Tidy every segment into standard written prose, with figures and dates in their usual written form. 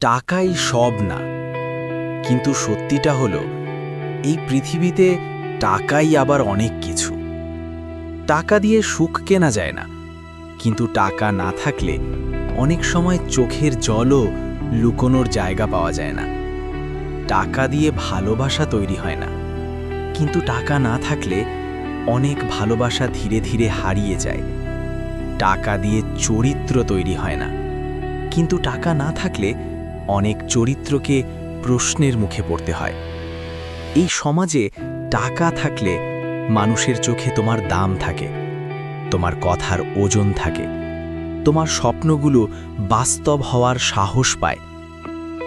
টাকাই সব না, কিন্তু সত্যিটা হলো এই পৃথিবীতে টাকাই আবার অনেক কিছু। টাকা দিয়ে সুখ কেনা যায় না, কিন্তু টাকা না থাকলে অনেক সময় চোখের জলও লুকোনোর জায়গা পাওয়া যায় না। টাকা দিয়ে ভালোবাসা তৈরি হয় না, কিন্তু টাকা না থাকলে অনেক ভালোবাসা ধীরে ধীরে হারিয়ে যায়। টাকা দিয়ে চরিত্র তৈরি হয় না, কিন্তু টাকা না থাকলে অনেক চরিত্রকে প্রশ্নের মুখে পড়তে হয়। এই সমাজে টাকা থাকলে মানুষের চোখে তোমার দাম থাকে, তোমার কথার ওজন থাকে, তোমার স্বপ্নগুলো বাস্তব হওয়ার সাহস পায়।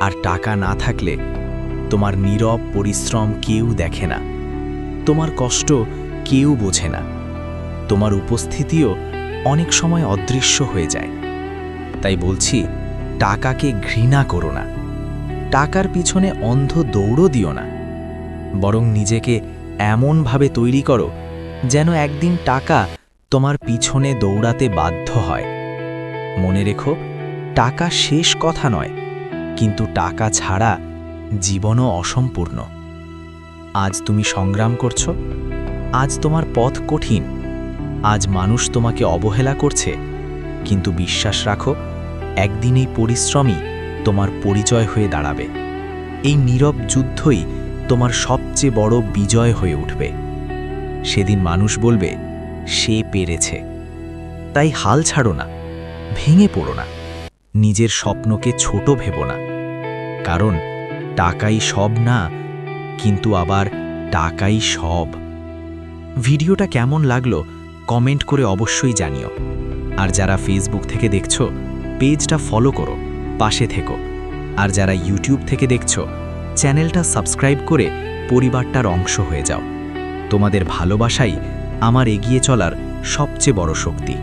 আর টাকা না থাকলে তোমার নীরব পরিশ্রম কেউ দেখে না, তোমার কষ্ট কেউ বোঝে না, তোমার উপস্থিতিও অনেক সময় অদৃশ্য হয়ে যায়। তাই বলছি, টাকাকে ঘৃণা করো না, টাকার পিছনে অন্ধ দৌড়ও দিও না, বরং নিজেকে এমনভাবে তৈরি করো যেন একদিন টাকা তোমার পিছনে দৌড়াতে বাধ্য হয়। মনে রেখো, টাকা শেষ কথা নয়, কিন্তু টাকা ছাড়া জীবনও অসম্পূর্ণ। আজ তুমি সংগ্রাম করছো, আজ তোমার পথ কঠিন, আজ মানুষ তোমাকে অবহেলা করছে, কিন্তু বিশ্বাস রাখো, একদিন এই পরিশ্রমই তোমার পরিচয় হয়ে দাঁড়াবে। এই নীরব যুদ্ধই তোমার সবচেয়ে বড় বিজয় হয়ে উঠবে। সেদিন মানুষ বলবে, সে পেরেছে। তাই হাল ছাড়ো না, ভেঙে পড়ো না, নিজের স্বপ্নকে ছোট ভেবো না, কারণ টাকাই সব না, কিন্তু আবার টাকাই সব। ভিডিওটা কেমন লাগলো কমেন্ট করে অবশ্যই জানিও। আর যারা ফেসবুক থেকে দেখছো, পেজটা ফলো করো, পাশে থেকো। আর যারা ইউটিউব থেকে দেখছো, চ্যানেলটা সাবস্ক্রাইব করে পরিবারটার অংশ হয়ে যাও। তোমাদের ভালোবাসাই আমার এগিয়ে চলার সবচেয়ে বড় শক্তি।